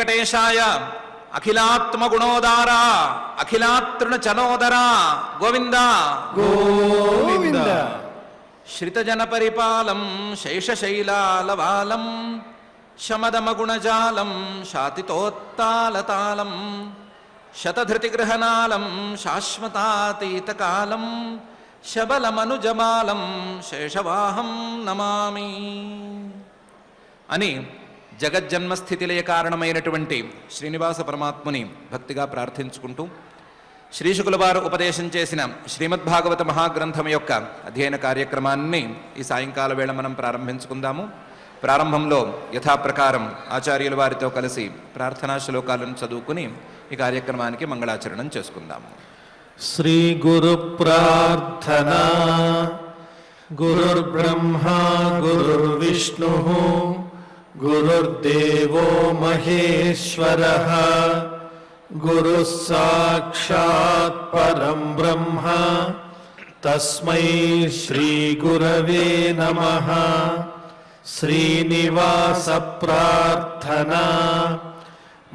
వెంకటేశాయ అఖిలాత్మగుణోదారా అఖిలాతృణచనోదరా గోవింద గోవింద. శ్రితజన పరిపాలం శేషశైలాలవాలం శమదమగుణజాలం శాతితోత్తాలతాళం శతధృతిగృహనాళం శాశ్వతాతీతకాలం శబలమనుజమాలం శేషవాహం నమామి అని జగజ్జన్మస్థితిలయ కారణమైనటువంటి శ్రీనివాస పరమాత్ముని భక్తిగా ప్రార్థించుకుంటూ శ్రీశుకుల వారు ఉపదేశం చేసిన శ్రీమద్భాగవత మహాగ్రంథం యొక్క అధ్యయన కార్యక్రమాన్ని ఈ సాయంకాల వేళ మనం ప్రారంభించుకుందాము. ప్రారంభంలో యథాప్రకారం ఆచార్యుల వారితో కలిసి ప్రార్థనా శ్లోకాలను చదువుకుని ఈ కార్యక్రమానికి మంగళాచరణం చేసుకుందాము. శ్రీ గురు ప్రార్థనా. గురుర్బ్రహ్మా గురుర్విష్ణు గురుర్దేవో మహేశ్వరః గురుః సాక్షాత్ పరం బ్రహ్మ తస్మై శ్రీ గురవే నమః. శ్రీనివాస ప్రార్థనా.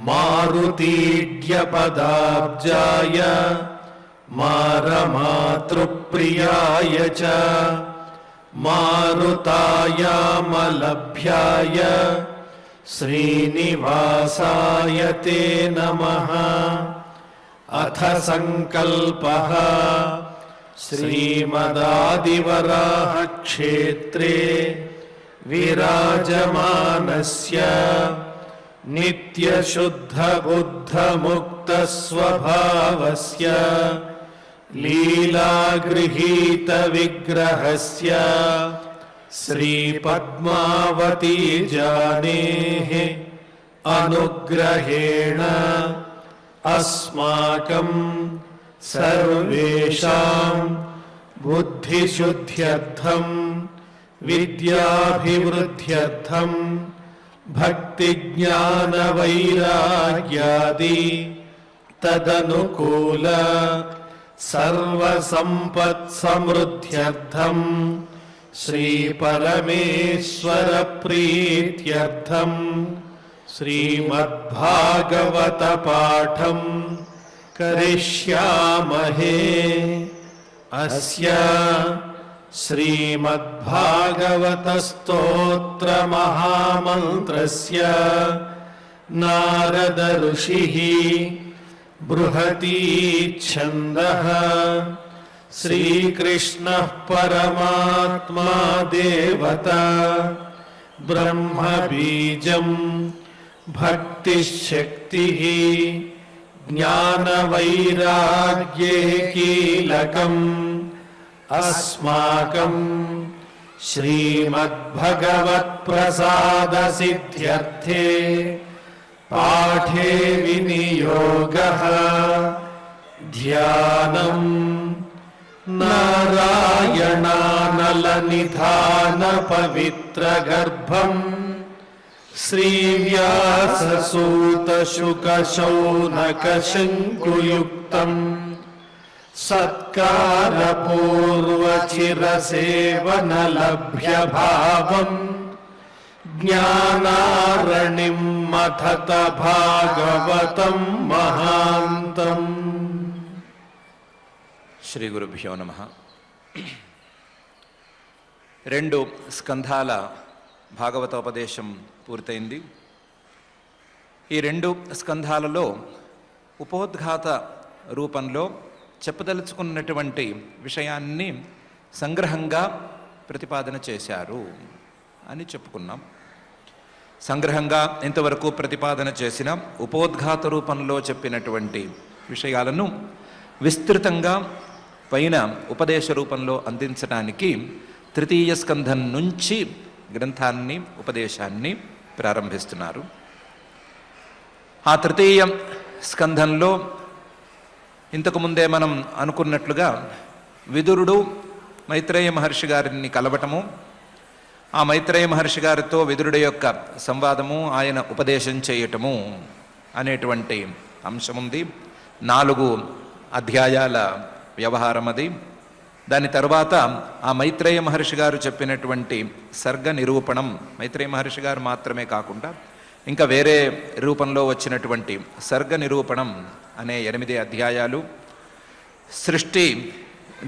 మారుతీడ్యపదాబ్జాయ మారమాతృప్రియాయ చ మారుతాయామలభ్యాయ శ్రీనివాసాయ తే నమః. అథ సంకల్పః. శ్రీమదాదివరాహ క్షేత్రే విరాజమానస్య నిత్యశుద్ధ బుద్ధ ముక్త స్వభావస్య లీలాగృహీత విగ్రహస్య శ్రీ పద్మావతీ జానేః అనుగ్రహేణ అస్మాకం సర్వేషాం బుద్ధిశుద్ధ్యర్థం విద్యాభివృద్ధ్యర్థం భక్తి జ్ఞాన వైరాగ్యాది తదనుకూల సర్వసంపత్ సమృద్ధ్యర్థం శ్రీ పరమేశ్వర ప్రీత్యర్థం శ్రీమద్భాగవత పాఠం కరిష్యామహే. అస్య శ్రీమద్భాగవత స్తోత్ర మహామంత్రస్య నారద ఋషిః బృహతీ ఛందః శ్రీకృష్ణః పరమాత్మా దేవతా బ్రహ్మ బీజం భక్తిశక్తిః జ్ఞాన వైరాగ్యే కీలకం అస్మాకం శ్రీమద్భగవత్ ప్రసాద సిద్ధ్యర్థే పాఠే వినియోగః ధ్యానం నారాయణానల నిధాన పవిత్ర గర్భం శ్రీవ్యాససూత శుక శౌనక శంకుయుక్తం సత్కారపూర్వచిరసేవనలభ్య భావం జ్ఞానారణిం మథత భాగవతం మహాంతం. శ్రీ గురుభ్యో నమః. 2 స్కంధాల భాగవతోపదేశం పూర్తయింది. ఈ 2 స్కంధాలలో ఉపోద్ఘాత రూపంలో చెప్పదలుచుకున్నటువంటి విషయాన్ని సంగ్రహంగా ప్రతిపాదన చేశారు అని చెప్పుకున్నాం. సంగ్రహంగా ఇంతవరకు ప్రతిపాదన చేసిన ఉపోద్ఘాత రూపంలో చెప్పినటువంటి విషయాలను విస్తృతంగా పైన ఉపదేశ రూపంలో అందించడానికి 3వ స్కంధం నుంచి గ్రంథాన్ని ఉపదేశాన్ని ప్రారంభిస్తున్నారు. ఆ 3వ స్కంధంలో ఇంతకుముందే మనం అనుకున్నట్లుగా విదురుడు మైత్రేయ మహర్షి గారిని కలవటము, ఆ మైత్రేయ మహర్షి గారితో విదురుడి యొక్క సంవాదము, ఆయన ఉపదేశం చేయటము అనేటువంటి అంశముంది. 4 అధ్యాయాల వ్యవహారం అది. దాని తర్వాత ఆ మైత్రేయ మహర్షి గారు చెప్పినటువంటి సర్గ నిరూపణం, మైత్రేయ మహర్షి గారు మాత్రమే కాకుండా ఇంకా వేరే రూపంలో వచ్చినటువంటి సర్గ నిరూపణం అనే 8 అధ్యాయాలు, సృష్టి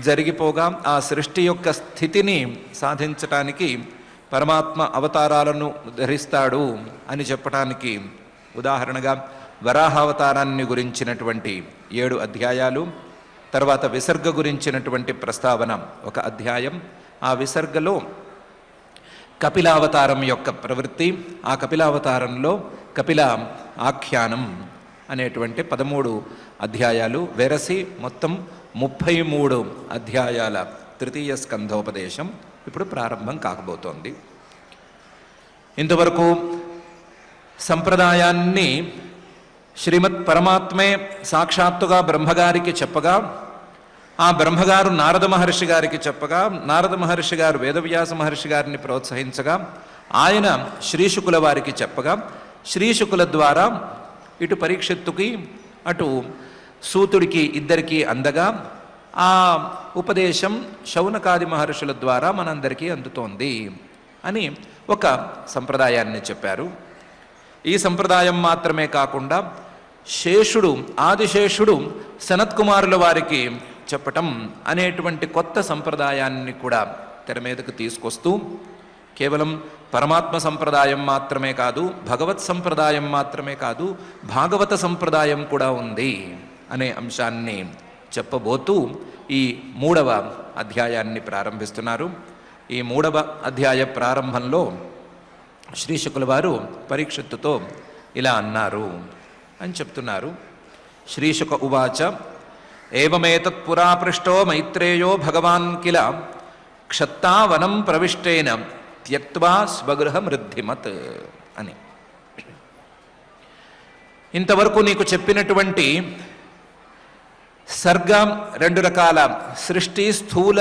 జరిగిపోగా ఆ సృష్టి యొక్క స్థితిని సాధించటానికి పరమాత్మ అవతారాలను ధరిస్తాడు అని చెప్పటానికి ఉదాహరణగా వరాహావతారాన్ని గురించినటువంటి 7 అధ్యాయాలు, తర్వాత విసర్గ గురించినటువంటి ప్రస్తావన 1 అధ్యాయం, ఆ విసర్గలో కపిలావతారం యొక్క ప్రవృత్తి, ఆ కపిలావతారంలో కపిల ఆఖ్యానం అనేటువంటి 13 అధ్యాయాలు వెరసి మొత్తం 33 అధ్యాయాల తృతీయ స్కంధోపదేశం ఇప్పుడు ప్రారంభం కాకబోతోంది. ఇంతవరకు సంప్రదాయాన్ని శ్రీమత్ పరమాత్మే సాక్షాత్తుగా బ్రహ్మగారికి చెప్పగా, ఆ బ్రహ్మగారు నారద మహర్షి గారికి చెప్పగా, నారద మహర్షి గారు వేదవ్యాస మహర్షి గారిని ప్రోత్సహించగా, ఆయన శ్రీశుకుల వారికి చెప్పగా, శ్రీశుకుల ద్వారా ఇటు పరీక్షిత్తుకి అటు సూతుడికి ఇద్దరికీ అందగా ఆ ఉపదేశం శౌనకాది మహర్షుల ద్వారా మనందరికీ అందుతోంది అని ఒక సంప్రదాయాన్ని చెప్పారు. ఈ సంప్రదాయం మాత్రమే కాకుండా శేషుడు, ఆదిశేషుడు సనత్కుమారుల వారికి చెప్పటం అనేటువంటి కొత్త సంప్రదాయాన్ని కూడా తెర మీదకు తీసుకొస్తూ, కేవలం పరమాత్మ సంప్రదాయం మాత్రమే కాదు, భగవత్ సంప్రదాయం మాత్రమే కాదు, భాగవత సంప్రదాయం కూడా ఉంది అనే అంశాన్ని చెప్పబోతూ ఈ 3వ అధ్యాయాన్ని ప్రారంభిస్తున్నారు. ఈ 3వ అధ్యాయ ప్రారంభంలో శ్రీశుకుల వారు పరీక్షిత్తుతో ఇలా అన్నారు అని చెప్తున్నారు. శ్రీశుక ఉవాచ ఏవమేతత్పురా పృష్టో మైత్రేయో భగవాన్ కిల క్షత్తావనం ప్రవిష్టేన త్యక్త్వా స్వగృహమృద్ధిమత్ అని. ఇంతవరకు నీకు చెప్పినటువంటి సర్గ 2 రకాల సృష్టి, స్థూల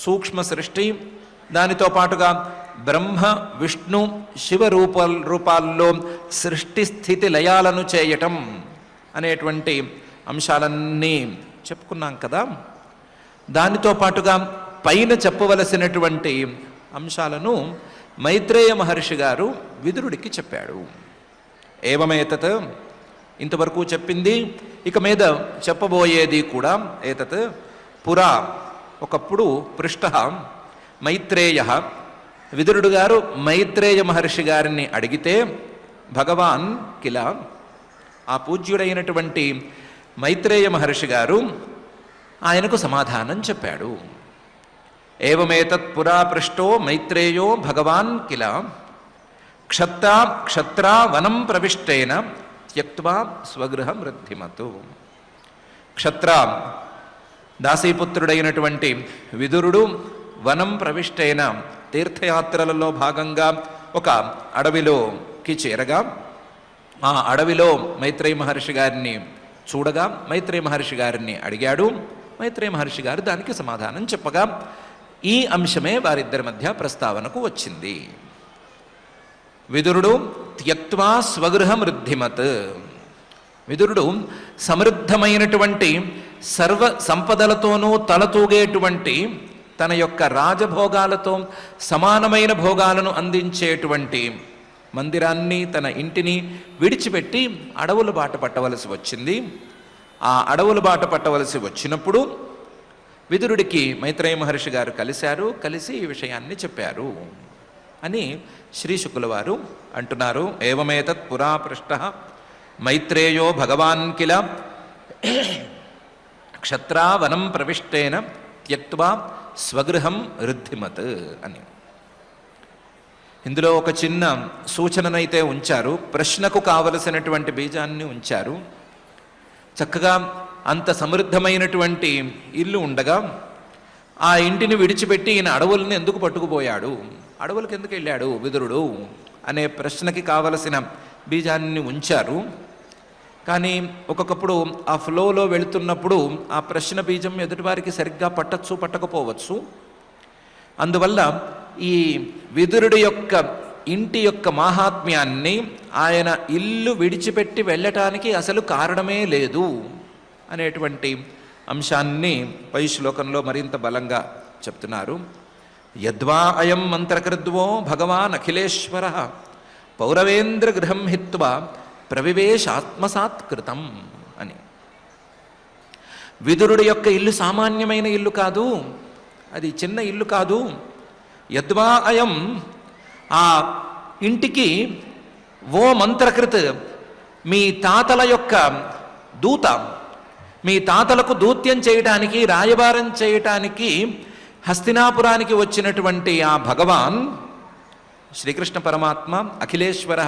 సూక్ష్మ సృష్టి, దానితో పాటుగా బ్రహ్మ విష్ణు శివ రూపాల్లో సృష్టి స్థితి లయాలను చేయటం అనేటువంటి అంశాలన్నీ చెప్పుకున్నాం కదా. దానితో పాటుగా పైన చెప్పవలసినటువంటి అంశాలను మైత్రేయ మహర్షి గారు విదురుడికి చెప్పాడు. ఏవమేతత్, ఇంతవరకు చెప్పింది, ఇక మీద చెప్పబోయేది కూడా. ఏతత్ పురా, ఒకప్పుడు పృష్ట మైత్రేయ, విదురుడు గారు మైత్రేయ మహర్షి గారిని అడిగితే భగవాన్ కిల, ఆ పూజ్యుడైనటువంటి మైత్రేయ మహర్షి గారు ఆయనకు సమాధానం చెప్పాడు. ఏవమేతత్ పురా పృష్టో మైత్రేయో భగవాన్ కిల క్షత్రా వనం ప్రవిష్టేన త్యక్త్వా స్వగృహమృద్ధిమతు. క్షత్ర దాసీపుత్రుడైనటువంటి విదురుడు వనం ప్రవిష్టైన, తీర్థయాత్రలలో భాగంగా ఒక అడవిలోకి చేరగా, ఆ అడవిలో మైత్రేయ మహర్షి గారిని చూడగా మైత్రేయ మహర్షి గారిని అడిగాడు. మైత్రేయ మహర్షి గారు దానికి సమాధానం చెప్పగా ఈ అంశమే వారిద్దరి మధ్య ప్రస్తావనకు వచ్చింది. విదురుడు త్యక్త్వా స్వగృహమృద్ధిమత్, విదురుడు సమృద్ధమైనటువంటి సర్వ సంపదలతోనూ తలతూగేటువంటి తన యొక్క రాజభోగాలతో సమానమైన భోగాలను అందించేటువంటి మందిరాన్ని, తన ఇంటిని విడిచిపెట్టి అడవుల బాట పట్టవలసి వచ్చింది. ఆ అడవుల బాట పట్టవలసి వచ్చినప్పుడు విదురుడికి మైత్రేయ మహర్షి గారు కలిసి ఈ విషయాన్ని చెప్పారు అని శ్రీశుకుల వారు అంటున్నారు. ఏవమేతత్ పురా పృష్ట మైత్రేయో భగవాన్ కిల క్షత్రా వనం ప్రవిష్టేన త్యక్త్వా స్వగృహం రుద్ధిమత్ అని. ఇందులో ఒక చిన్న సూచననైతే ఉంచారు, ప్రశ్నకు కావలసినటువంటి బీజాన్ని ఉంచారు. చక్కగా అంత సమృద్ధమైనటువంటి ఇల్లు ఉండగా ఆ ఇంటిని విడిచిపెట్టి ఈయన అడవులను ఎందుకు పట్టుకుపోయాడు, అడవులకు ఎందుకు వెళ్ళాడు విదురుడు అనే ప్రశ్నకి కావలసిన బీజాన్ని ఉంచారు. కానీ ఒక్కొక్కప్పుడు ఆ ఫ్లోలో వెళుతున్నప్పుడు ఆ ప్రశ్న బీజం ఎదుటివారికి సరిగ్గా పట్టచ్చు, పట్టకపోవచ్చు. అందువల్ల ఈ విదురుడి యొక్క ఇంటి యొక్క మాహాత్మ్యాన్ని, ఆయన ఇల్లు విడిచిపెట్టి వెళ్ళటానికి అసలు కారణమే లేదు అనేటువంటి అంశాన్ని పై శ్లోకంలో మరింత బలంగా చెప్తున్నారు. యద్వా అయం మంత్రకృద్వో భగవాన్ అఖిలేశ్వర పౌరవేంద్ర గృహం హిత్వా ప్రవివేశాత్మసాత్కృతం అని. విదురుడి యొక్క ఇల్లు సామాన్యమైన ఇల్లు కాదు, అది చిన్న ఇల్లు కాదు. యద్వా అయం, ఆ ఇంటికి ఓ మంత్రకృత్, మీ తాతల యొక్క దూత, మీ తాతలకు దూత్యం చేయటానికి, రాయబారం చేయటానికి హస్తినాపురానికి వచ్చినటువంటి ఆ భగవాన్ శ్రీకృష్ణ పరమాత్మ, అఖిలేశ్వర,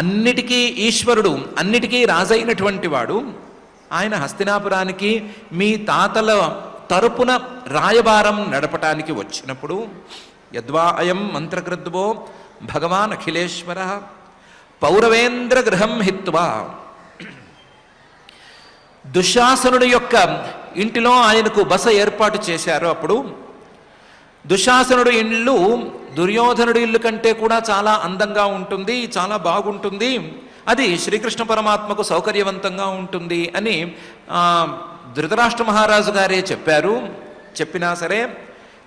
అన్నిటికీ ఈశ్వరుడు, అన్నిటికీ రాజైనటువంటి వాడు, ఆయన హస్తినాపురానికి మీ తాతల తరపున రాయబారం నడపటానికి వచ్చినప్పుడు యద్వా అయం మంత్రకృద్వో భగవాన్ అఖిలేశ్వర పౌరవేంద్ర గృహం హిత్వా, దుశ్శాసనుడి యొక్క ఇంటిలో ఆయనకు బస ఏర్పాటు చేశారు. అప్పుడు దుశ్శాసనుడి ఇల్లు దుర్యోధనుడి ఇల్లు కంటే కూడా చాలా అందంగా ఉంటుంది, చాలా బాగుంటుంది, అది శ్రీకృష్ణ పరమాత్మకు సౌకర్యవంతంగా ఉంటుంది అని ధృతరాష్ట్ర మహారాజు గారే చెప్పారు. చెప్పినా సరే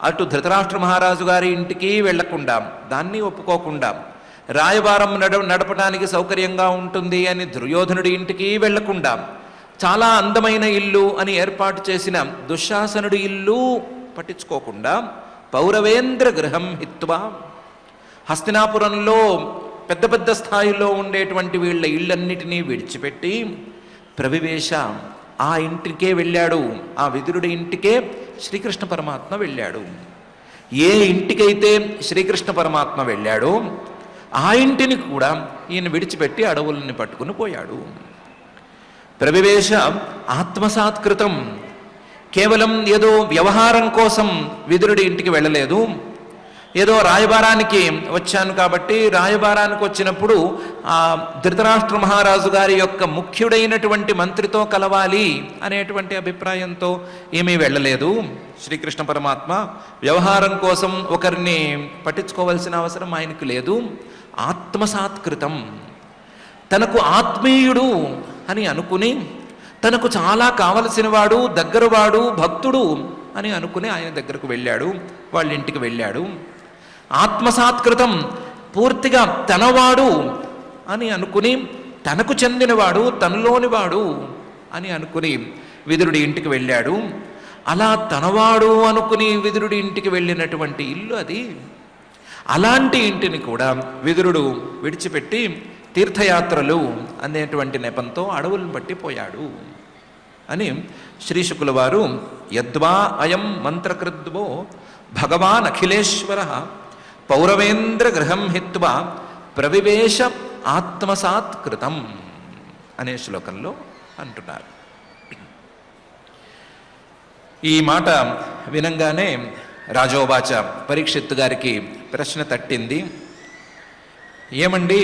అటు ధృతరాష్ట్ర మహారాజు గారి ఇంటికి వెళ్లకుండా, దాన్ని ఒప్పుకోకుండా, రాయబారం నడపడానికి సౌకర్యంగా ఉంటుంది అని దుర్యోధనుడి ఇంటికి వెళ్లకుండా, చాలా అందమైన ఇల్లు అని ఏర్పాటు చేసిన దుశ్శాసనుడి ఇల్లు పట్టించుకోకుండా పౌరవేంద్ర గృహం హిత్వా, హస్తినాపురంలో పెద్ద పెద్ద స్థాయిలో ఉండేటువంటి వీళ్ళ ఇళ్ళన్నిటినీ విడిచిపెట్టి ప్రవివేశ, ఆ ఇంటికే వెళ్ళాడు. ఆ విదురుడి ఇంటికే శ్రీకృష్ణ పరమాత్మ వెళ్ళాడు. ఏ ఇంటికైతే శ్రీకృష్ణ పరమాత్మ వెళ్ళాడో ఆ ఇంటిని కూడా ఈయన విడిచిపెట్టి అడవుల్ని పట్టుకుని పోయాడు. ప్రవివేశ ఆత్మసాత్కృతం, కేవలం ఏదో వ్యవహారం కోసం విదురుడి ఇంటికి వెళ్ళలేదు. ఏదో రాయబారానికి వచ్చాను కాబట్టి, రాయబారానికి వచ్చినప్పుడు ఆ ధృతరాష్ట్ర మహారాజు గారి యొక్క ముఖ్యుడైనటువంటి మంత్రితో కలవాలి అనేటువంటి అభిప్రాయంతో ఏమీ వెళ్ళలేదు. శ్రీకృష్ణ పరమాత్మ వ్యవహారం కోసం ఒకరిని పట్టించుకోవాల్సిన అవసరం ఆయనకు లేదు. ఆత్మసాత్కృతం, తనకు ఆత్మీయుడు అని అనుకుని, తనకు చాలా కావలసినవాడు, దగ్గరవాడు, భక్తుడు అని అనుకుని ఆయన దగ్గరకు వెళ్ళాడు, వాళ్ళ ఇంటికి వెళ్ళాడు. ఆత్మసాత్కృతం, పూర్తిగా తనవాడు అని అనుకుని, తనకు చెందినవాడు, తనలోనివాడు అని అనుకుని విదురుడి ఇంటికి వెళ్ళాడు. అలా తనవాడు అనుకుని విదురుడి ఇంటికి వెళ్ళినటువంటి ఇల్లు అది. అలాంటి ఇంటిని కూడా విదురుడు విడిచిపెట్టి తీర్థయాత్రలు అనేటువంటి నెపంతో అడవులను పట్టిపోయాడు అని శ్రీశుకుల వారు యద్వా అయం మంత్రకృద్వో భగవాన్ అఖిలేశ్వర పౌరవేంద్ర గృహం హిత్వా ప్రవివేశ ఆత్మసాత్కృతం అనే శ్లోకంలో అంటున్నారు. ఈ మాట వినంగానే రాజోవాచ, పరీక్షిత్తు గారికి ప్రశ్న తట్టింది. ఏమండి,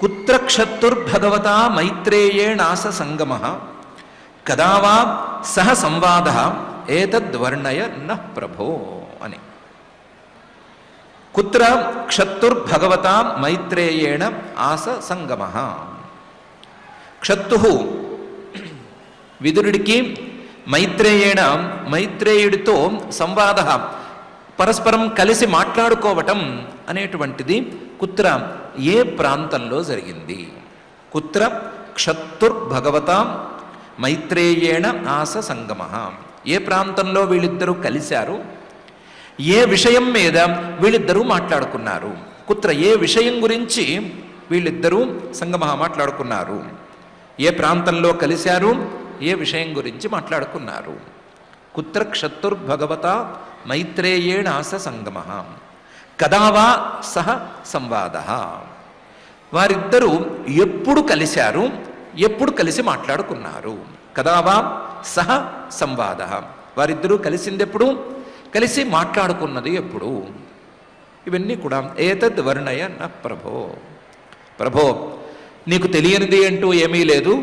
కుత్ర క్షత్తుర్భగవతా మైత్రేయేణాస సంగమః కదా వా సహ సంవాదః ఏతద్వర్ణయ నః ప్రభో అని. కుత్ర క్షత్తుర్భగవతా మైత్రేయేణ ఆస సంగమః. క్షత్తుః విదురుడికి, మైత్రేయేణ మైత్రేయుడితో సంవాద, పరస్పరం కలిసి మాట్లాడుకోవటం అనేటువంటిది కుత్ర, ఏ ప్రాంతంలో జరిగింది? కుత్ర క్షత్తుర్భగవతా మైత్రేయేణ ఆస సంగమః, ఏ ప్రాంతంలో వీళ్ళిద్దరూ కలిశారు, ఏ విషయం మీద వీళ్ళిద్దరూ మాట్లాడుకున్నారు, కుత్ర ఏ విషయం గురించి వీళ్ళిద్దరూ సంగమః మాట్లాడుకున్నారు, ఏ ప్రాంతంలో కలిశారు, ఏ విషయం గురించి మాట్లాడుకున్నారు. కుత్ర క్షత్తుర్భగవతా మైత్రేయేణ ఆస సంగమః కదా వా సహ సంవాదః, వారిద్దరూ ఎప్పుడు కలిశారు, ఎప్పుడు కలిసి మాట్లాడుకున్నారు. కదా వా సహ సంవాదః, వారిద్దరూ కలిసిందెప్పుడు, కలిసి మాట్లాడుకున్నది ఎప్పుడు? ఇవన్నీ కూడా ఏతద్ వర్ణయ న ప్రభో. ప్రభో, నీకు తెలియనిది అంటూ ఏమీ లేదు,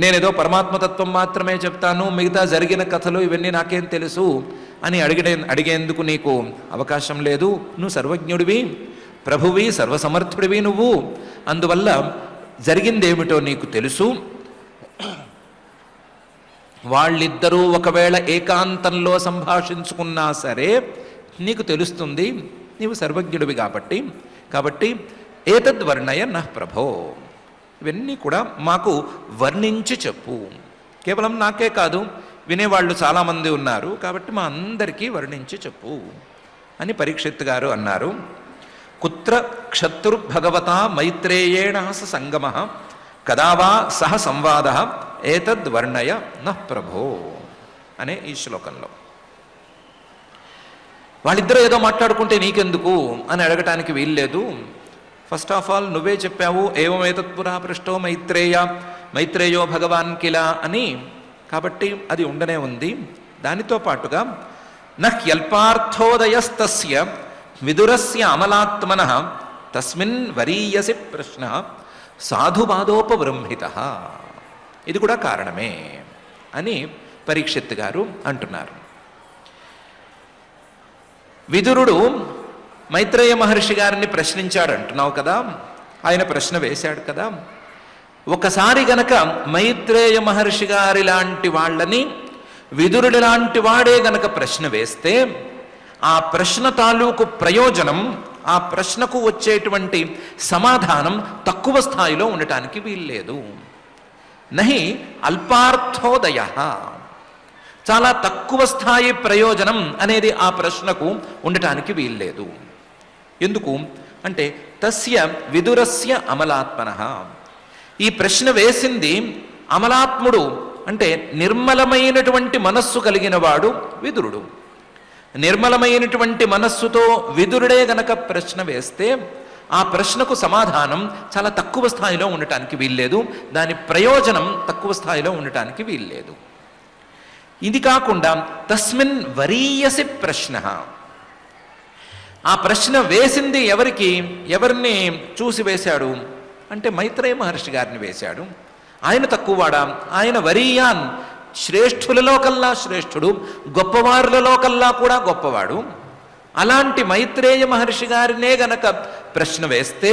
నేనేదో మాత్రమే చెప్తాను, మిగతా జరిగిన కథలు ఇవన్నీ నాకేం తెలుసు అని అడిగేందుకు నీకు అవకాశం లేదు. నువ్వు సర్వజ్ఞుడివి, ప్రభువి, సర్వసమర్థుడివి నువ్వు. అందువల్ల జరిగిందేమిటో నీకు తెలుసు. వాళ్ళిద్దరూ ఒకవేళ ఏకాంతంలో సంభాషించుకున్నా సరే నీకు తెలుస్తుంది, నీవు సర్వజ్ఞుడివి కాబట్టి ఏతద్వర్ణయ నః ప్రభో, ఇవన్నీ కూడా మాకు వర్ణించి చెప్పు. కేవలం నాకే కాదు, వినేవాళ్ళు చాలామంది ఉన్నారు కాబట్టి మా అందరికీ వర్ణించి చెప్పు అని పరీక్షిత్ గారు అన్నారు. కుత్ర క్షత్రుర్భగవత మైత్రేయేణ సంగమ కదా వా సహ సంవాద ఏతద్వర్ణయ నః ప్రభో అనే ఈ శ్లోకంలో. వాళ్ళిద్దరూ ఏదో మాట్లాడుకుంటే నీకెందుకు అని అడగటానికి వీల్లేదు. ఫస్ట్ ఆఫ్ ఆల్ నువ్వే చెప్పావు ఏవమేతత్పురా పృష్టో మైత్రేయో భగవాన్ కిల అని, కాబట్టి అది ఉండనే ఉంది. దానితో పాటుగా నహ్యల్పార్థోదయస్తస్య విదురస్య అమలాత్మనః తస్మిన్ వరీయసి ప్రశ్న సాధుబాధోపబృంహిత, ఇది కూడా కారణమే అని పరీక్షిత్ గారు అంటున్నారు. విదురుడు మైత్రేయ మహర్షి గారిని ప్రశ్నించాడు అంటున్నావు కదా, ఆయన ప్రశ్న వేశాడు కదా. ఒకసారి గనక మైత్రేయ మహర్షి గారి లాంటి వాళ్ళని విదురుడి లాంటి వాడే గనక ప్రశ్న వేస్తే ఆ ప్రశ్న తాలూకు ప్రయోజనం, ఆ ప్రశ్నకు వచ్చేటువంటి సమాధానం తక్కువ స్థాయిలో ఉండటానికి వీల్లేదు. నహి అల్పార్థోదయ, చాలా తక్కువ స్థాయి ప్రయోజనం అనేది ఆ ప్రశ్నకు ఉండటానికి వీల్లేదు. ఎందుకు అంటే తస్య విదురస్య అమలాత్మనః, ఈ ప్రశ్న వేసింది అమలాత్ముడు అంటే నిర్మలమైనటువంటి మనస్సు కలిగిన వాడు విదురుడు. నిర్మలమైనటువంటి మనస్సుతో విదురుడే గనక ప్రశ్న వేస్తే ఆ ప్రశ్నకు సమాధానం చాలా తక్కువ స్థాయిలో ఉండటానికి వీల్లేదు, దాని ప్రయోజనం తక్కువ స్థాయిలో ఉండటానికి వీల్లేదు. ఇది కాకుండా తస్మిన్ వరీయసి ప్రశ్న, ఆ ప్రశ్న వేసింది ఎవరిని చూసి వేశాడు అంటే మైత్రేయ మహర్షి గారిని వేశాడు. ఆయన తక్కువవాడా? ఆయన వరీయాన్, శ్రేష్ఠులలో కల్లా శ్రేష్ఠుడు, గొప్పవారులలో కల్లా కూడా గొప్పవాడు. అలాంటి మైత్రేయ మహర్షి గారినే గనక ప్రశ్న వేస్తే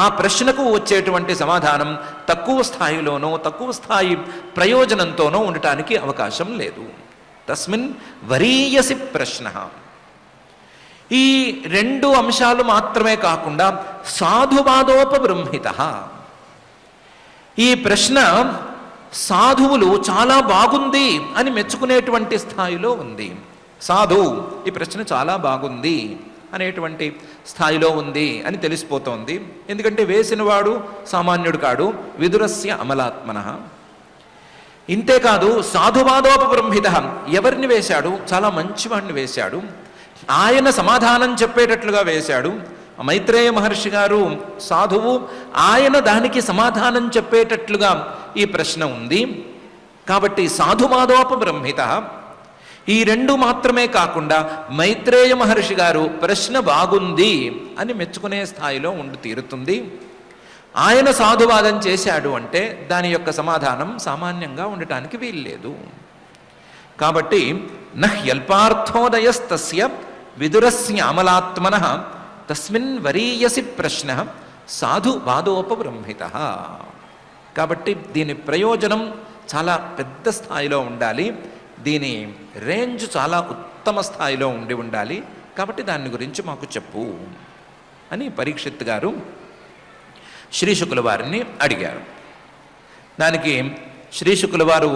ఆ ప్రశ్నకు వచ్చేటువంటి సమాధానం తక్కువ స్థాయిలోనో తక్కువ స్థాయి ప్రయోజనంతోనో ఉండటానికి అవకాశం లేదు. తస్మిన్ వరీయసి ప్రశ్న. ఈ రెండు అంశాలు మాత్రమే కాకుండా సాధువాదోపబృంహిత, ఈ ప్రశ్న సాధువులు చాలా బాగుంది అని మెచ్చుకునేటువంటి స్థాయిలో ఉంది. సాధు, ఈ ప్రశ్న చాలా బాగుంది అనేటువంటి స్థాయిలో ఉంది అని తెలిసిపోతోంది. ఎందుకంటే వేసినవాడు సామాన్యుడు కాడు, విదురస్య అమలాత్మనః. ఇంతేకాదు సాధువాదోపబృంహిత, ఎవరిని వేశాడు? చాలా మంచివాడిని వేశాడు, ఆయన సమాధానం చెప్పేటట్లుగా వేశాడు. మైత్రేయ మహర్షి గారు సాధువు, ఆయన దానికి సమాధానం చెప్పేటట్లుగా ఈ ప్రశ్న ఉంది. కాబట్టి సాధువాదోపబృంహిత. ఈ రెండు మాత్రమే కాకుండా మైత్రేయ మహర్షి గారు ప్రశ్న బాగుంది అని మెచ్చుకునే స్థాయిలో ఉండి తీరుతుంది. ఆయన సాధువాదం చేశాడు అంటే దాని యొక్క సమాధానం సామాన్యంగా ఉండటానికి వీల్లేదు. కాబట్టి నహ్యల్పార్థోదయస్తస్య విదురస్య అమలాత్మనః తస్మిన్ వరీయసి ప్రశ్న సాధువాదోపబృంహిత. కాబట్టి దీని ప్రయోజనం చాలా పెద్ద స్థాయిలో ఉండాలి, దీని రేంజ్ చాలా ఉత్తమ స్థాయిలో ఉండాలి. కాబట్టి దాని గురించి మాకు చెప్పు అని పరీక్షిత్ గారు శ్రీ శుకుల వారిని అడిగారు. దానికి శ్రీ శుకుల వారు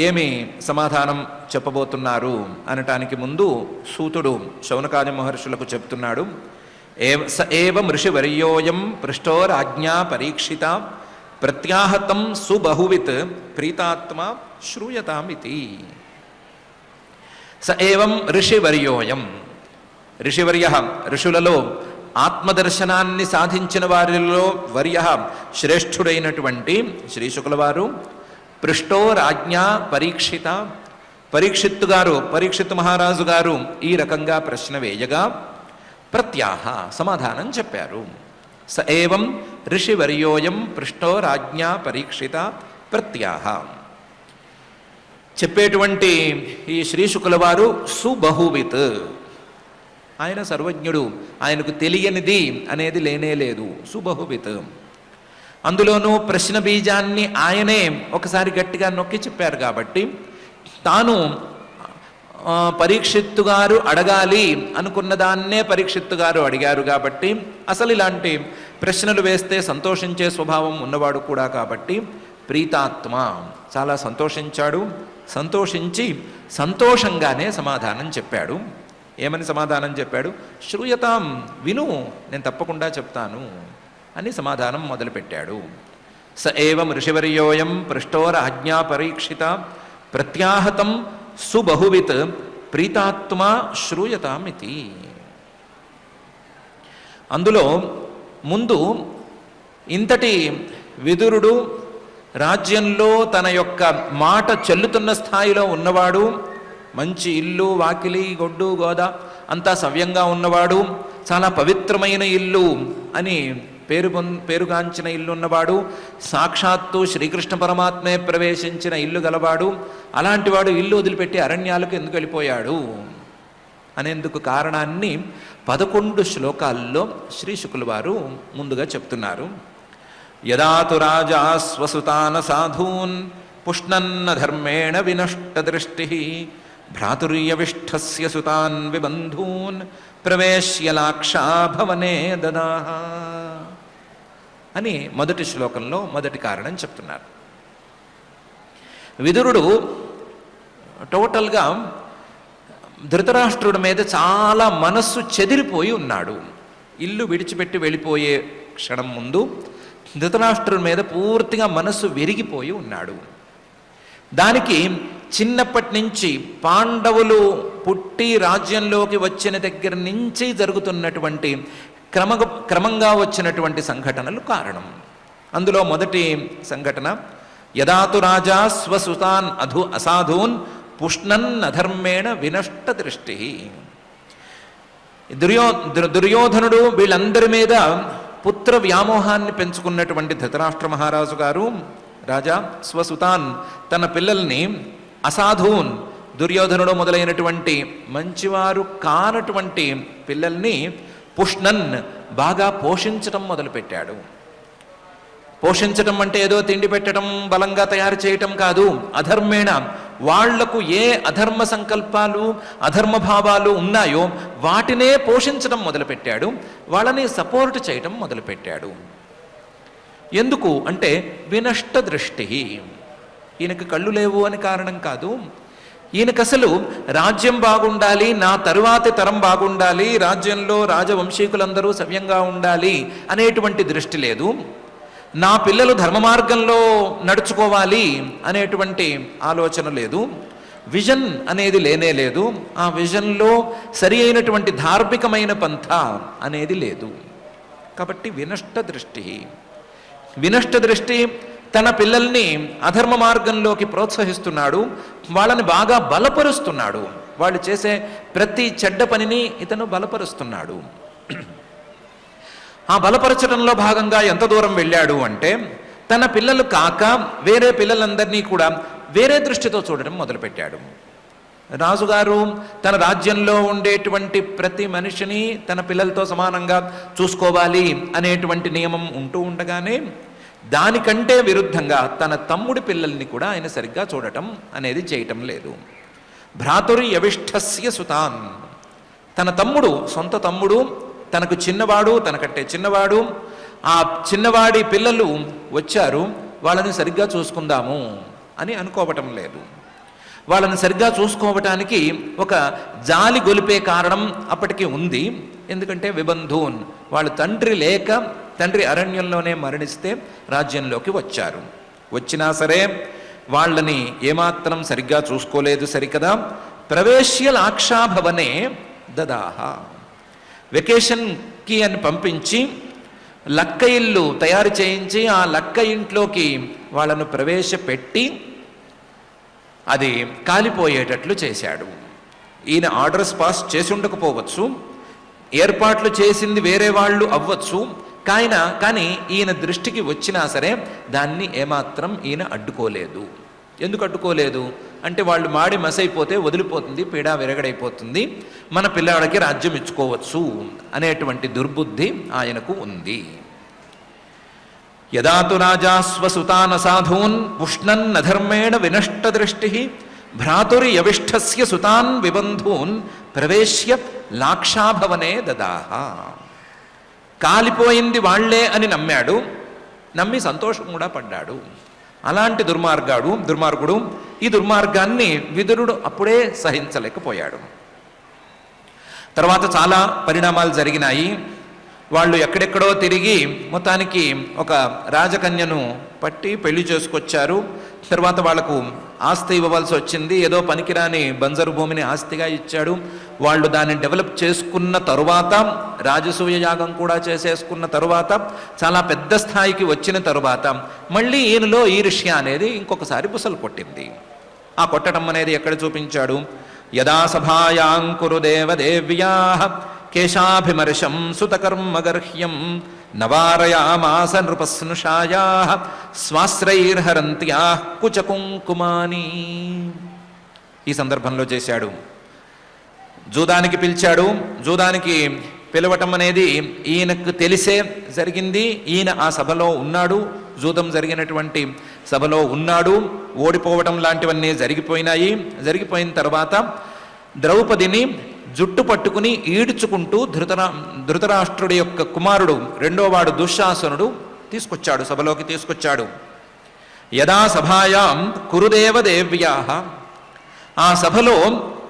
ఏమి సమాధానం చెప్పబోతున్నారు అనటానికి ముందు సూతుడు శౌనకాది మహర్షులకు చెప్తున్నాడు. స ఏవం ఋషివర్యోయం పృష్టో రాజ్ఞా పరీక్షిత ప్రత్యాహతం సుబహువిత్ ప్రీతాత్మ శ్రూయతామితి. స ఏవం ఋషివర్యోయం, ఋషివర్య ఋషులలో ఆత్మదర్శనాన్ని సాధించిన వారిలో వర్య శ్రేష్ఠుడైనటువంటి శ్రీ శుకుల వారు పృష్టో రాజ్ఞా పరీక్షిత, పరీక్షిత్తు మహారాజు గారు ఈ రకంగా ప్రశ్న వేయగా ప్రత్యాహ సమాధానం చెప్పారు. స ఏవం ఋషివర్యోయం పృష్టో రాజ్ఞా పరీక్షిత ప్రత్యాహ. చెప్పేటువంటి ఈ శ్రీ శుకుల వారు సుబహువిత్, ఆయన సర్వజ్ఞుడు, ఆయనకు తెలియనిది అనేది లేనే లేదు. సుబహువిత్, అందులోనూ ప్రశ్న బీజాన్ని ఆయనే ఒకసారి గట్టిగా నొక్కి చెప్పారు కాబట్టి తాను పరీక్షిత్తు గారు అడగాలి అనుకున్న దాన్నే పరీక్షిత్తు గారు అడిగారు కాబట్టి అసలు ఇలాంటి ప్రశ్నలు వేస్తే సంతోషించే స్వభావం ఉన్నవాడు కూడా కాబట్టి ప్రీతాత్మ, చాలా సంతోషించాడు. సంతోషించి సంతోషంగానే సమాధానం చెప్పాడు. ఏమని సమాధానం చెప్పాడు? శ్రూయతాం, విను, నేను తప్పకుండా చెప్తాను అని సమాధానం మొదలుపెట్టాడు. స ఏవం ఋషివర్యోయం పృష్టోరాజ్ఞా పరీక్షిత ప్రత్యాహతం సుబహువిత్ ప్రీతాత్మా శ్రూయతామితి. అందులో ముందు ఇంతటి విదురుడు రాజ్యంలో తన యొక్క మాట చెల్లుతున్న స్థాయిలో ఉన్నవాడు, మంచి ఇల్లు, వాకిలి, గొడ్డు, గోద అంతా సవ్యంగా ఉన్నవాడు, చాలా పవిత్రమైన ఇల్లు అని పేరుగాంచిన ఇల్లు ఉన్నవాడు, సాక్షాత్తు శ్రీకృష్ణ పరమాత్మే ప్రవేశించిన ఇల్లు గలవాడు. అలాంటి వాడు ఇల్లు వదిలిపెట్టి అరణ్యాలకు ఎందుకు వెళ్ళిపోయాడు అనేందుకు కారణాన్ని 11 శ్లోకాల్లో శ్రీ శుకుల వారు ముందుగా చెప్తున్నారు. యదాతు రాజా స్వసుతాన సాధూన్ పుష్ణన్న ధర్మేణ వినష్ట దృష్టి భ్రాతుర్యవిష్ఠస్య సుతాన్ విబంధూన్ ప్రవేశ్య లాక్షాభవనే దదాహ అని మొదటి శ్లోకంలో మొదటి కారణం చెప్తున్నారు. విదురుడు టోటల్గా ధృతరాష్ట్రుడి మీద చాలా మనస్సు చెదిరిపోయి ఉన్నాడు. ఇల్లు విడిచిపెట్టి వెళ్ళిపోయే క్షణం ముందు ధృతరాష్ట్రుడి మీద పూర్తిగా మనస్సు విరిగిపోయి ఉన్నాడు. దానికి చిన్నప్పటి నుంచి పాండవులు పుట్టి రాజ్యంలోకి వచ్చిన దగ్గర నుంచి జరుగుతున్నటువంటి క్రమంగా వచ్చినటువంటి సంఘటనలు కారణం. అందులో మొదటి సంఘటన, యదాతు రాజా స్వసుతాన్ అసాధూన్ పుష్ణన్ అధర్మేణ వినష్ట దృష్టి. దుర్యోధనుడు వీళ్ళందరి మీద పుత్ర వ్యామోహాన్ని పెంచుకున్నటువంటి ధృతరాష్ట్ర మహారాజు గారు, రాజా స్వసుతాన్ తన పిల్లల్ని అసాధూన్, దుర్యోధనుడు మొదలైనటువంటి మంచివారు కానటువంటి పిల్లల్ని పుష్ణన్, బాగా పోషించటం మొదలుపెట్టాడు. పోషించటం అంటే ఏదో తిండి పెట్టడం, బలంగా తయారు చేయటం కాదు. అధర్మేణ, వాళ్లకు ఏ అధర్మ సంకల్పాలు, అధర్మ భావాలు ఉన్నాయో వాటినే పోషించడం మొదలుపెట్టాడు. వాళ్ళని సపోర్ట్ చేయటం మొదలుపెట్టాడు. ఎందుకు అంటే వినష్ట దృష్టి. ఈయనకి కళ్ళు లేవు అని కారణం కాదు. ఈయనకు అసలు రాజ్యం బాగుండాలి, నా తరువాతి తరం బాగుండాలి, రాజ్యంలో రాజవంశీకులందరూ సవ్యంగా ఉండాలి అనేటువంటి దృష్టి లేదు. నా పిల్లలు ధర్మ మార్గంలో నడుచుకోవాలి అనేటువంటి ఆలోచన లేదు. విజన్ అనేది లేనే లేదు. ఆ విజన్లో సరి అయినటువంటి ధార్మికమైన పంథ అనేది లేదు. కాబట్టి వినష్ట దృష్టి. వినష్ట దృష్టి తన పిల్లల్ని అధర్మ మార్గంలోకి ప్రోత్సహిస్తున్నాడు. వాళ్ళని బాగా బలపరుస్తున్నాడు. వాళ్ళు చేసే ప్రతి చెడ్డ పనిని ఇతను బలపరుస్తున్నాడు. ఆ బలపరచడంలో భాగంగా ఎంత దూరం వెళ్ళాడు అంటే, తన పిల్లలు కాక వేరే పిల్లలందరినీ కూడా వేరే దృష్టితో చూడడం మొదలుపెట్టాడు. రాజుగారు తన రాజ్యంలో ఉండేటువంటి ప్రతి మనిషిని తన పిల్లలతో సమానంగా చూసుకోవాలి అనేటువంటి నియమం ఉంటూ ఉండగానే దానికంటే విరుద్ధంగా తన తమ్ముడి పిల్లల్ని కూడా ఆయన సరిగ్గా చూడటం అనేది చేయటం లేదు. భ్రాతుర్యవిష్ఠస్య సుతాన్, తన తమ్ముడు, సొంత తమ్ముడు, తనకు చిన్నవాడు, తనకంటే చిన్నవాడు, ఆ చిన్నవాడి పిల్లలు వచ్చారు, వాళ్ళని సరిగ్గా చూసుకుందాము అని అనుకోవటం లేదు. వాళ్ళని సరిగ్గా చూసుకోవటానికి ఒక జాలి గొలిపే కారణం అప్పటికి ఉంది. ఎందుకంటే విబంధూన్, వాళ్ళు తండ్రి లేక, తండ్రి అరణ్యంలోనే మరణిస్తే రాజ్యంలోకి వచ్చారు. వచ్చినా సరే వాళ్ళని ఏమాత్రం సరిగ్గా చూసుకోలేదు సరికదా. ప్రవేశ్య లాక్షాభవనే దదాహ, వెకేషన్కి అని పంపించి లక్క ఇల్లు తయారు చేయించి ఆ లక్క ఇంట్లోకి వాళ్ళను ప్రవేశపెట్టి అది కాలిపోయేటట్లు చేశాడు. ఈయన ఆర్డర్స్ పాస్ చేసి ఉండకపోవచ్చు, ఏర్పాట్లు చేసింది వేరే వాళ్ళు అవ్వచ్చు, కానీ ఈయన దృష్టికి వచ్చినా సరే దాన్ని ఏమాత్రం ఈయన అడ్డుకోలేదు. ఎందుకు అడ్డుకోలేదు అంటే, వాళ్ళు మాడి మసైపోతే వదిలిపోతుంది, పీడా విరగడైపోతుంది, మన పిల్లాడికి రాజ్యం ఇచ్చుకోవచ్చు అనేటువంటి దుర్బుద్ధి ఆయనకు ఉంది. యదాతు రాజా స్వసుతాన సాధూన్ పుష్ణన్ అధర్మేణ వినష్ట దృష్టి భ్రాతుర్యవిష్ఠస్య సుతాన్ విబంధూన్ ప్రవేశ్య లాక్షాభవనే దదాహ. కాలిపోయింది వాళ్లే అని నమ్మాడు, నమ్మి సంతోషం కూడా పడ్డాడు. అలాంటి దుర్మార్గుడు ఈ దుర్మార్గాన్ని విదురుడు అప్పుడే సహించలేకపోయాడు. తర్వాత చాలా పరిణామాలు జరిగినాయి. వాళ్ళు ఎక్కడెక్కడో తిరిగి మొత్తానికి ఒక రాజకన్యను పట్టి పెళ్లి చేసుకొచ్చారు. తర్వాత వాళ్లకు ఆస్తి ఇవ్వవలసి వచ్చింది. ఏదో పనికిరాని బంజరు భూమిని ఆస్తిగా ఇచ్చాడు. వాళ్ళు దాన్ని డెవలప్ చేసుకున్న తరువాత, రాజసూయ యాగం కూడా చేసేసుకున్న తరువాత, చాలా పెద్ద స్థాయికి వచ్చిన తరువాత మళ్ళీ ఈయనలో ఈర్ష్య అనేది ఇంకొకసారి బుసలు కొట్టింది. ఆ కొట్టడం అనేది ఎక్కడ చూపించాడు? యదా సభాయాం కురు దేవదేవ్యాః కేశాభిమర్శం సుతకర్మగర్హ్యం నవారయామాస నృపస్నుషాయాః స్వాశ్రైర్హరంత్యాః కుచకుంకుమాని. ఈ సందర్భంలో చేశాడు. జూదానికి పిలిచాడు. జూదానికి పిలవటం అనేది ఈయనకు తెలిసే జరిగింది. ఈయన ఆ సభలో ఉన్నాడు, జూదం జరిగినటువంటి సభలో ఉన్నాడు. ఓడిపోవటం లాంటివన్నీ జరిగిపోయినాయి. జరిగిపోయిన తర్వాత ద్రౌపదిని జుట్టు పట్టుకుని ఈడ్చుకుంటూ ధృతరాష్ట్రుడి యొక్క కుమారుడు రెండోవాడు దుశ్శాసనుడు తీసుకొచ్చాడు, సభలోకి తీసుకొచ్చాడు. యదా సభాయాం కురుదేవదేవ్యాః, ఆ సభలో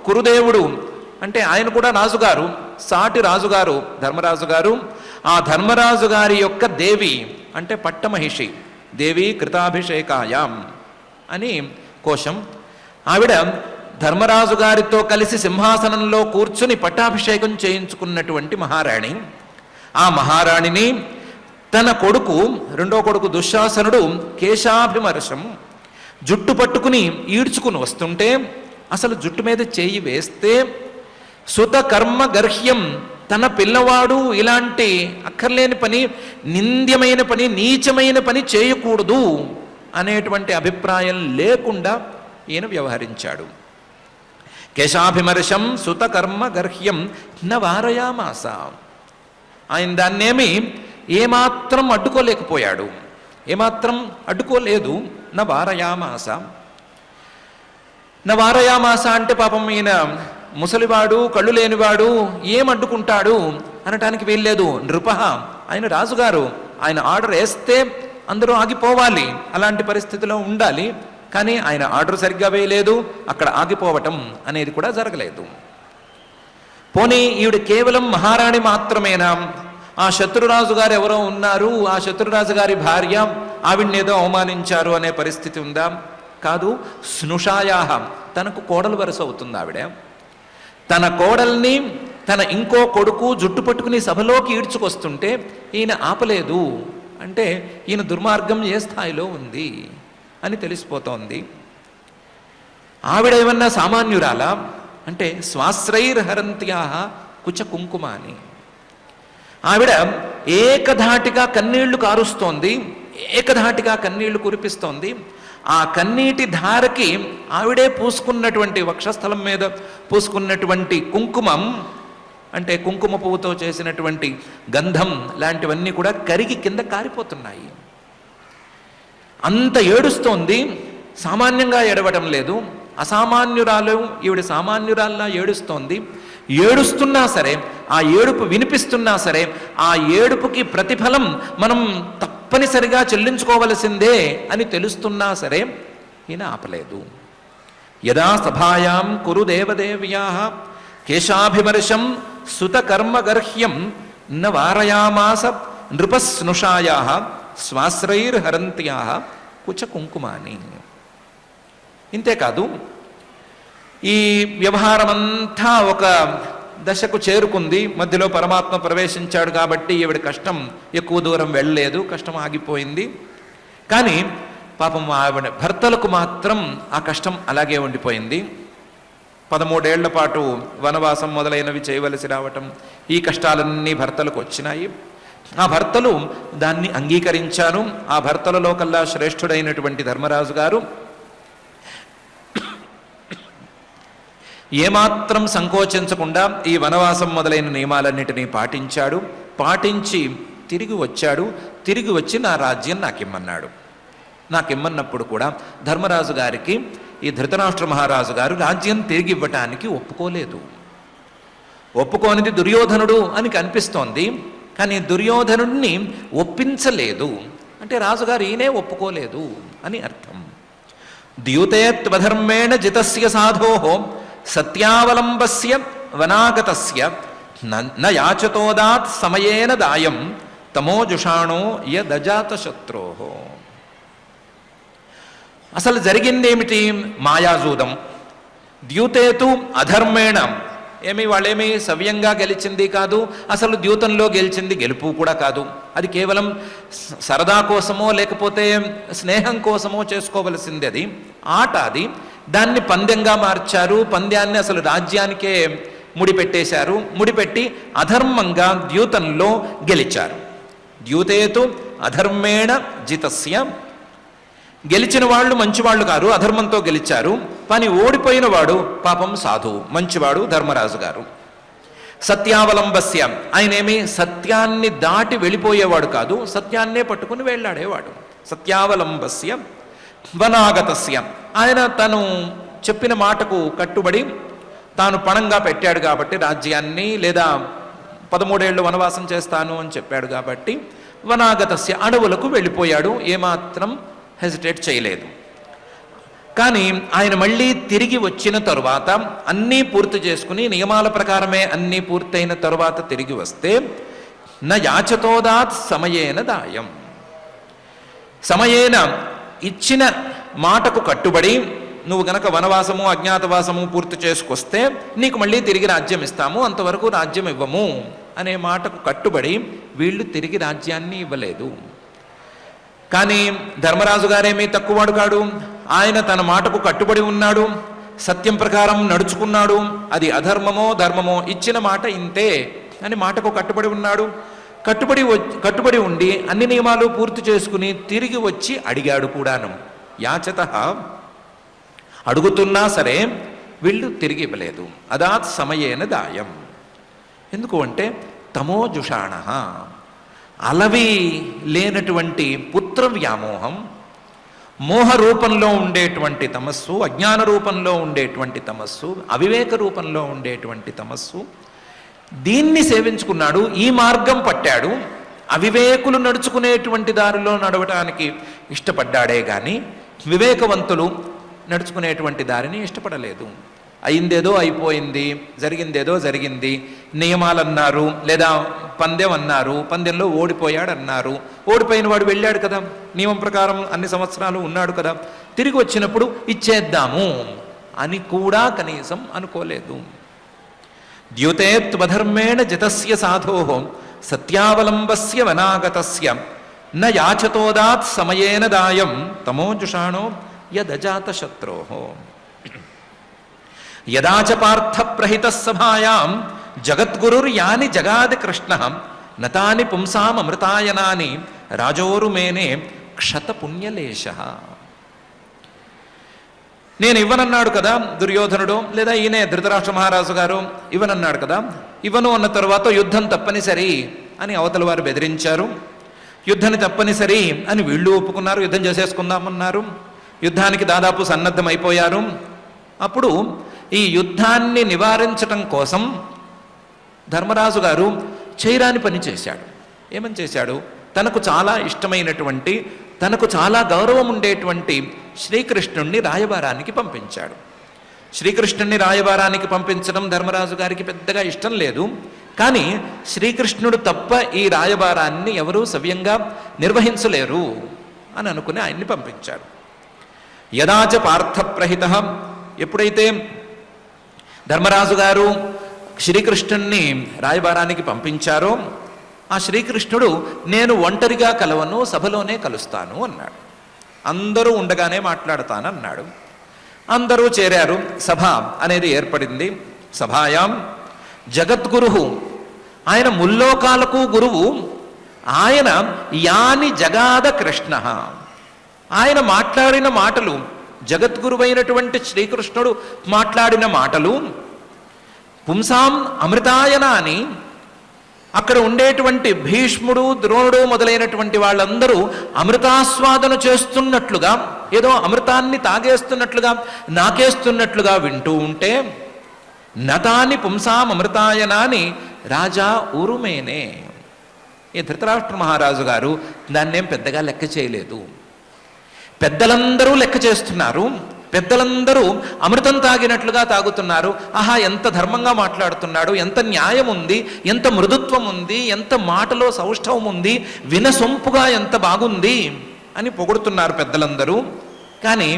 కురుదేవుడు అంటే ఆయన కూడా రాజుగారు, సాటి రాజుగారు ధర్మరాజు గారు. ఆ ధర్మరాజు గారి యొక్క దేవి అంటే పట్టమహిషి, దేవి కృతాభిషేకాయాం అని కోశం. ఆవిడ ధర్మరాజు గారితో కలిసి సింహాసనంలో కూర్చుని పట్టాభిషేకం చేయించుకున్నటువంటి మహారాణి. ఆ మహారాణిని తన కొడుకు రెండో కొడుకు దుశ్శాసనుడు కేశాభిమర్శం జుట్టు పట్టుకుని ఈడ్చుకుని వస్తుంటే, అసలు జుట్టు మీద చేయి వేస్తే సుత కర్మ గర్హ్యం, తన పిల్లవాడు ఇలాంటి అక్కర్లేని పని, నింద్యమైన పని, నీచమైన పని చేయకూడదు అనేటువంటి అభిప్రాయం లేకుండా ఈయన వ్యవహరించాడు. కేశాభిమర్శం సుత కర్మ గర్హ్యం న వారయామాస, ఆయన దాన్నేమి ఏమాత్రం అడ్డుకోలేకపోయాడు, ఏమాత్రం అడ్డుకోలేదు. న వారయామాస. న వారయామాస అంటే పాపం ఈయన ముసలివాడు, కళ్ళు లేనివాడు, ఏం అడ్డుకుంటాడు అనటానికి వీల్లేదు. నృపః, ఆయన రాజుగారు, ఆయన ఆర్డర్ వేస్తే అందరూ ఆగిపోవాలి, అలాంటి పరిస్థితిలో ఉండాలి. కానీ ఆయన ఆర్డర్ సరిగ్గా వేయలేదు, అక్కడ ఆగిపోవటం అనేది కూడా జరగలేదు. పోనీ ఈవిడ కేవలం మహారాణి మాత్రమేనా? ఆ శత్రురాజు గారు ఎవరో ఉన్నారు, ఆ శత్రురాజు గారి భార్య, ఆవిడ్ని ఏదో అవమానించారు అనే పరిస్థితి ఉందా? కాదు. స్నుషాయాహ, తనకు కోడలు వరుస అవుతుంది ఆవిడ. తన కోడల్ని తన ఇంకో కొడుకు జుట్టు పట్టుకుని సభలోకి ఈడ్చుకొస్తుంటే ఈయన ఆపలేదు అంటే ఈయన దుర్మార్గం ఏ స్థాయిలో ఉంది అని తెలిసిపోతోంది. ఆవిడ ఏమన్నా సామాన్యురాలా అంటే స్వాశ్రైర్హరంత్యాః కుచ కుంకుమాని. ఆవిడ ఏకధాటిగా కన్నీళ్లు కారుస్తోంది, ఏకధాటిగా కన్నీళ్లు కురిపిస్తోంది. ఆ కన్నీటి ధారకి ఆవిడే పూసుకున్నటువంటి, వక్షస్థలం మీద పూసుకున్నటువంటి కుంకుమం అంటే కుంకుమ పువ్వుతో చేసినటువంటి గంధం లాంటివన్నీ కూడా కరిగి కింద కారిపోతున్నాయి. అంత ఏడుస్తోంది. సామాన్యంగా ఏడవటం లేదు, అసామాన్యురాలు ఈవిడ సామాన్యురాల్లా ఏడుస్తోంది. ఏడుస్తున్నా సరే, ఆ ఏడుపు వినిపిస్తున్నా సరే, ఆ ఏడుపుకి ప్రతిఫలం మనం తప్పనిసరిగా చెల్లించుకోవలసిందే అని తెలుస్తున్నా సరే ఈయన ఆపలేదు. యదా సభాయాం కురు దేవదేవ్యాః కేశాభిమర్శం సుత కర్మగర్హ్యం న వారయామాస నృపస్నుషాయాః స్వాశ్రైర్హరంత్యాః కుచ కుంకుమాని. ఇంతేకాదు, ఈ వ్యవహారమంతా ఒక దశకు చేరుకుంది. మధ్యలో పరమాత్మ ప్రవేశించాడు కాబట్టి ఈవిడ కష్టం ఎక్కువ దూరం వెళ్ళలేదు, కష్టం ఆగిపోయింది. కానీ పాపం ఆవిడ భర్తలకు మాత్రం ఆ కష్టం అలాగే ఉండిపోయింది. 13 ఏళ్ల పాటు వనవాసం మొదలైనవి చేయవలసి రావటం, ఈ కష్టాలన్నీ భర్తలకు వచ్చినాయి. ఆ భర్తలు దాన్ని అంగీకరించారు. ఆ భర్తలలో కల్లా శ్రేష్ఠుడైనటువంటి ధర్మరాజు గారు ఏమాత్రం సంకోచించకుండా ఈ వనవాసం మొదలైన నియమాలన్నిటినీ పాటించాడు. పాటించి తిరిగి వచ్చాడు. తిరిగి వచ్చి నా రాజ్యం నాకిమ్మన్నాడు. నాకిమ్మన్నప్పుడు కూడా ధర్మరాజు గారికి ఈ ధృతరాష్ట్ర మహారాజు గారు రాజ్యం తిరిగి ఇవ్వటానికి ఒప్పుకోలేదు. ఒప్పుకోనిది దుర్యోధనుడు అని కనిపిస్తోంది. కానీ దుర్యోధనుణ్ణి ఒప్పించలేదు. అంటే రాజుగారు ఈయనే ఒప్పుకోలేదు అని అర్థం. ద్యూతే త్వధర్మేణ జితస్య సాధోః సత్యావలంబస్య వనాగతస్య న యాచతోదాత్ సమయేన దాయం తమోజుషాణో యదజాతశత్రోః. అసలు జరిగిందేమిటి? మాయాజూదం. ద్యూతేతు అధర్మేణ, ఏమి వాళ్ళేమి సవ్యంగా గెలిచింది కాదు, అసలు ద్యూతంలో గెలిచింది గెలుపు కూడా కాదు. అది కేవలం సరదా కోసమో లేకపోతే స్నేహం కోసమో చేసుకోవలసింది. అది ఆట. అది దాన్ని పందెంగా మార్చారు. పందెాన్ని అసలు రాజ్యానికే ముడిపెట్టేశారు. ముడిపెట్టి అధర్మంగా ద్యూతంలో గెలిచారు. ద్యూతేతు అధర్మేణ జితస్య, గెలిచిన వాళ్ళు మంచివాళ్ళు కారు, అధర్మంతో గెలిచారు. కానీ ఓడిపోయిన వాడు పాపం సాధువు, మంచివాడు ధర్మరాజు గారు. సత్యావలంబస్య, ఆయనేమి సత్యాన్ని దాటి వెళ్ళిపోయేవాడు కాదు, సత్యాన్నే పట్టుకుని వెళ్ళాడేవాడు. సత్యావలంబస్య వనాగతస్య, ఆయన తను చెప్పిన మాటకు కట్టుబడి తాను పణంగా పెట్టాడు కాబట్టి రాజ్యాన్ని, లేదా 13 ఏళ్ళు వనవాసం చేస్తాను అని చెప్పాడు కాబట్టి వనాగతస్య, అడవులకు వెళ్ళిపోయాడు. ఏమాత్రం హెసిటేట్ చేయలేదు. కానీ ఆయన మళ్ళీ తిరిగి వచ్చిన తరువాత అన్నీ పూర్తి చేసుకుని నియమాల ప్రకారమే అన్నీ పూర్తయిన తరువాత తిరిగి వస్తే న యాచతోదాత్ సమయేన దాయం, సమయేన ఇచ్చిన మాటకు కట్టుబడి నువ్వు గనక వనవాసము అజ్ఞాతవాసము పూర్తి చేసుకొస్తే నీకు మళ్ళీ తిరిగి రాజ్యం ఇస్తాము, అంతవరకు రాజ్యం ఇవ్వము అనే మాటకు కట్టుబడి వీళ్ళు తిరిగి రాజ్యాన్ని ఇవ్వలేదు. కానీ ధర్మరాజు గారేమీ తక్కువవాడు కాడు. ఆయన తన మాటకు కట్టుబడి ఉన్నాడు, సత్యం ప్రకారం నడుచుకున్నాడు. అది ధర్మమో ఇచ్చిన మాట ఇంతే అని మాటకు కట్టుబడి ఉన్నాడు. కట్టుబడి ఉండి అన్ని నియమాలు పూర్తి చేసుకుని తిరిగి వచ్చి అడిగాడు కూడాను. యాచత, అడుగుతున్నా సరే వీళ్ళు తిరిగి ఇవ్వలేదు. అదాత్ సమయేన దాయం. ఎందుకు అంటే తమోజుషాణ, అలవి లేనటువంటి పుత్ర వ్యామోహం, మోహ రూపంలో ఉండేటువంటి తమస్సు, అజ్ఞాన రూపంలో ఉండేటువంటి తమస్సు, అవివేక రూపంలో ఉండేటువంటి తమస్సు, దీన్ని సేవించుకున్నాడు. ఈ మార్గం పట్టాడు. అవివేకులు నడుచుకునేటువంటి దారిలో నడవటానికి ఇష్టపడ్డాడే కానీ వివేకవంతులు నడుచుకునేటువంటి దారిని ఇష్టపడలేదు. అయిందేదో అయిపోయింది, జరిగిందేదో జరిగింది, నియమాలన్నారు లేదా పందెం అన్నారు, పందెంలో ఓడిపోయాడన్నారు. ఓడిపోయిన వాడు వెళ్ళాడు కదా, నియమం ప్రకారం అన్ని సంవత్సరాలు ఉన్నాడు కదా, తిరిగి వచ్చినప్పుడు ఇచ్చేద్దాము అని కూడా కనీసం అనుకోలేదు. ద్యూతే త్వధర్మేణ జితస్య సాధోః సత్యావలంబస్య వనాగతస్య న యాచతోదాత్ సమయేన దాయం తమోజుషాణో యదజాతశత్రోః. యదా చ పార్థ ప్రహితః సభాయాం జగద్గురుర్యాని జగాది కృష్ణః నతాని పుంసాం అమృతాయనాని రాజోరుమేనే క్షతపుణ్యలేశః. నేను ఇవ్వనన్నాడు కదా దుర్యోధనుడు, లేదా ఈయనే ధృతరాష్ట్ర మహారాజు గారు ఇవ్వనన్నాడు కదా, ఇవ్వను అన్న తరువాత యుద్ధం తప్పనిసరి అని అవతల వారు బెదిరించారు. యుద్ధాన్ని తప్పనిసరి అని వీళ్ళు ఒప్పుకున్నారు, యుద్ధం చేసేసుకుందామన్నారు. యుద్ధానికి దాదాపు సన్నద్ధమైపోయారు. అప్పుడు ఈ యుద్ధాన్ని నివారించటం కోసం ధర్మరాజు గారు చేయరాని పని చేశాడు. ఏమని చేశాడు? తనకు చాలా ఇష్టమైనటువంటి, తనకు చాలా గౌరవం ఉండేటువంటి శ్రీకృష్ణుణ్ణి రాయబారానికి పంపించాడు. శ్రీకృష్ణుణ్ణి రాయబారానికి పంపించడం ధర్మరాజు గారికి పెద్దగా ఇష్టం లేదు. కానీ శ్రీకృష్ణుడు తప్ప ఈ రాయబారాన్ని ఎవరూ సవ్యంగా నిర్వహించలేరు అని అనుకుని ఆయన్ని పంపించాడు. యదాచ పార్థప్రహిత, ఎప్పుడైతే ధర్మరాజు గారు శ్రీకృష్ణుణ్ణి రాయబారానికి పంపించారో ఆ శ్రీకృష్ణుడు నేను ఒంటరిగా కలవను, సభలోనే కలుస్తాను అన్నాడు. అందరూ ఉండగానే మాట్లాడతానన్నాడు. అందరూ చేరారు. సభ అనేది ఏర్పడింది. సభాయాం జగద్గురు, ఆయన ముల్లోకాలకు గురువు, ఆయన యాని జగాద కృష్ణ, ఆయన మాట్లాడిన మాటలు, జగద్గురువైనటువంటి శ్రీకృష్ణుడు మాట్లాడిన మాటలు పుంసాం అమృతాయనాని, అక్కడ ఉండేటువంటి భీష్ముడు ద్రోణుడు మొదలైనటువంటి వాళ్ళందరూ అమృతాస్వాదన చేస్తున్నట్లుగా, ఏదో అమృతాన్ని తాగేస్తున్నట్లుగా, నాకేస్తున్నట్లుగా వింటూ ఉంటే నతాని పుంసాం అమృతాయనాని రాజా ఉరుమేనే, ఈ ధృతరాష్ట్ర మహారాజు గారు దాన్నేం పెద్దగా లెక్క చేయలేదు. పెద్దలందరూ లెక్క చేస్తున్నారు, పెద్దలందరూ అమృతం తాగినట్లుగా తాగుతున్నారు. ఆహా, ఎంత ధర్మంగా మాట్లాడుతున్నాడు, ఎంత న్యాయం ఉంది, ఎంత మృదుత్వం ఉంది, ఎంత మాటలో సౌష్ఠవం ఉంది, వినసొంపుగా ఎంత బాగుంది అని పొగుడుతున్నారు పెద్దలందరూ. కానీ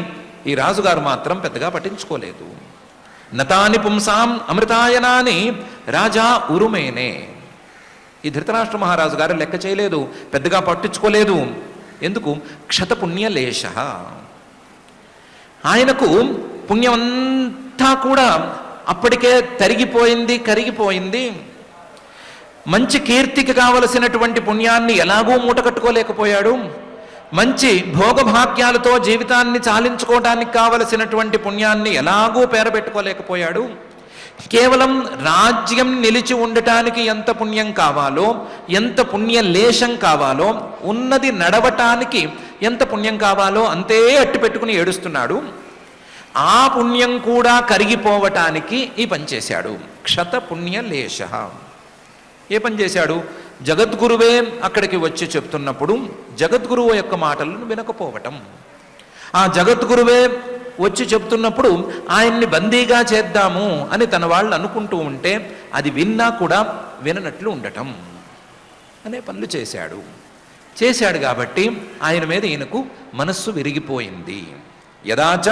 ఈ రాజుగారు మాత్రం పెద్దగా పట్టించుకోలేదు. నతాని పుంసాం అమృతాయనాని రాజా ఉరుమేనే. ఈ ధృతరాష్ట్ర మహారాజు గారు లెక్క చేయలేదు, పెద్దగా పట్టించుకోలేదు. ఎందుకు? క్షతపుణ్యలేశ. ఆయనకు పుణ్యమంతా కూడా అప్పటికే తరిగిపోయింది, కరిగిపోయింది. మంచి కీర్తికి కావలసినటువంటి పుణ్యాన్ని ఎలాగూ మూట కట్టుకోలేకపోయాడు. మంచి భోగభాగ్యాలతో జీవితాన్ని చాలించుకోవడానికి కావలసినటువంటి పుణ్యాన్ని ఎలాగూ పేరబెట్టుకోలేకపోయాడు. కేవలం రాజ్యం నిలిచి ఉండటానికి ఎంత పుణ్యం కావాలో, ఎంత పుణ్యలేశం కావాలో, ఉన్నది నడవటానికి ఎంత పుణ్యం కావాలో అంతే అట్టు పెట్టుకుని ఏడుస్తున్నాడు. ఆ పుణ్యం కూడా కరిగిపోవటానికి ఈ పని చేశాడు. క్షత పుణ్యలేశ. ఏ పని చేశాడు? జగద్గురువే అక్కడికి వచ్చి చెప్తున్నప్పుడు జగద్గురువు యొక్క మాటలను వినకపోవటం. ఆ జగద్గురువే వచ్చి చెప్తున్నప్పుడు ఆయన్ని బందీగా చేద్దాము అని తన వాళ్ళు అనుకుంటూ ఉంటే అది విన్నా కూడా విననట్లు ఉండటం అనే పనులు చేశాడు కాబట్టి ఆయన మీద ఈయనకు మనస్సు విరిగిపోయింది. యదాచ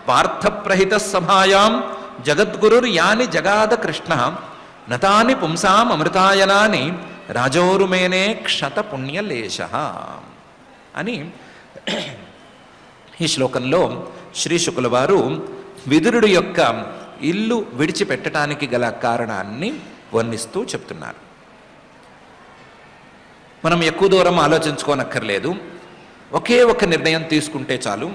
పార్థప్రహిత సభాయాం జగద్గురుర్ యాని జగాద కృష్ణ నతాని పుంసాం అమృతాయనాని రాజోరుమేనే క్షత పుణ్యలేశ అని ఈ శ్లోకంలో శ్రీ శుకుల వారు విదురుడు యొక్క ఇల్లు విడిచిపెట్టడానికి గల కారణాన్ని వర్ణిస్తూ చెప్తున్నారు. మనం ఎక్కువ దూరం ఆలోచించుకోనక్కర్లేదు, ఒకే ఒక నిర్ణయం తీసుకుంటే చాలు.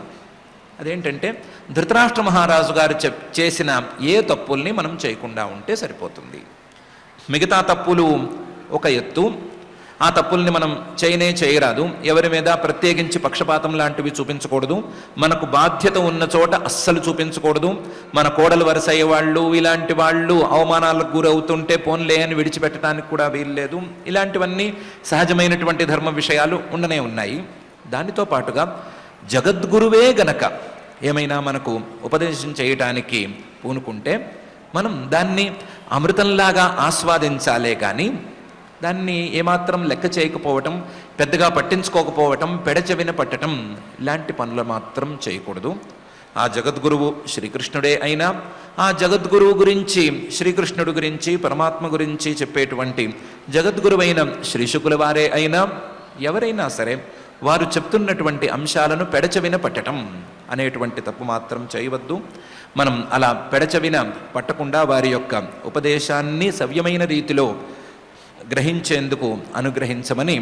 అదేంటంటే ధృతరాష్ట్ర మహారాజు గారు చేసిన ఏ తప్పుల్ని మనం చేయకుండా ఉంటే సరిపోతుంది. మిగతా తప్పులు ఒక ఎత్తు, ఆ తప్పుల్ని మనం చేయరాదు. ఎవరి మీద ప్రత్యేకించి పక్షపాతం లాంటివి చూపించకూడదు. మనకు బాధ్యత ఉన్న చోట అస్సలు చూపించకూడదు. మన కోడలు వరుస అయ్యే వాళ్ళు, ఇలాంటి వాళ్ళు అవమానాలకు గురవుతుంటే పోన్లే అని విడిచిపెట్టడానికి కూడా వీల్లేదు. ఇలాంటివన్నీ సహజమైనటువంటి ధర్మ విషయాలు ఉండనే ఉన్నాయి. దానితో పాటుగా జగద్గురువే గనక ఏమైనా మనకు ఉపదేశం చేయటానికి పూనుకుంటే మనం దాన్ని అమృతంలాగా ఆస్వాదించాలే కానీ దాన్ని ఏమాత్రం లెక్క చేయకపోవటం, పెద్దగా పట్టించుకోకపోవటం, పెడచెవిన పట్టడం ఇలాంటి పనులు మాత్రం చేయకూడదు. ఆ జగద్గురువు శ్రీకృష్ణుడే అయినా, ఆ జగద్గురువు గురించి, శ్రీకృష్ణుడు గురించి, పరమాత్మ గురించి చెప్పేటువంటి జగద్గురువైన శ్రీ శుకుల వారే అయినా, ఎవరైనా సరే వారు చెప్తున్నటువంటి అంశాలను పెడచెవిన పట్టడం అనేటువంటి తప్పు మాత్రం చేయవద్దు. మనం అలా పెడచెవిన పట్టకుండా వారి యొక్క ఉపదేశాన్ని సవ్యమైన రీతిలో గ్రహించేందుకు అనుగ్రహించమని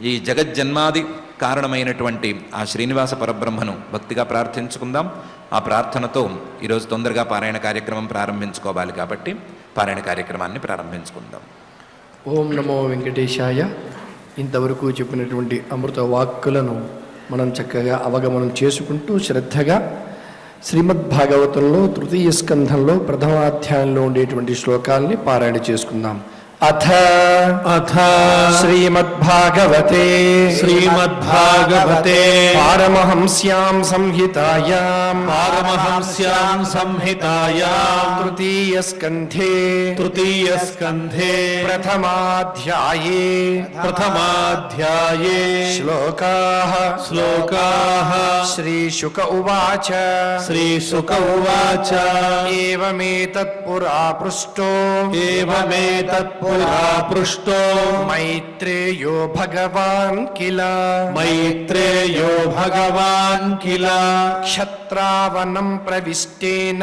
ఈ జగజ్జన్మాది కారణమైనటువంటి ఆ శ్రీనివాస పరబ్రహ్మను భక్తిగా ప్రార్థించుకుందాం. ఆ ప్రార్థనతో ఈరోజు తొందరగా పారాయణ కార్యక్రమం ప్రారంభించుకోవాలి కాబట్టి పారాయణ కార్యక్రమాన్ని ప్రారంభించుకుందాం. ఓం నమో వెంకటేశాయ. ఇంతవరకు చెప్పినటువంటి అమృత వాక్కులను మనం చక్కగా అవగమనం చేసుకుంటూ శ్రద్ధగా శ్రీమద్భాగవతంలో తృతీయ స్కంధంలో ప్రథమాధ్యాయంలో ఉండేటువంటి శ్లోకాల్ని పారాయణ చేసుకుందాం. అథ శ్రీమద్భాగవతే పారమహంస్యాం సంహితాయాం తృతీయ స్కంధే ప్రథమాధ్యాయే శ్లోకాః శ్రీశుక ఉవాచ ఏవమేతత్పురా పృష్టో మైత్రేయో భగవాన్ కిల క్షత్రావనం ప్రవిష్టేన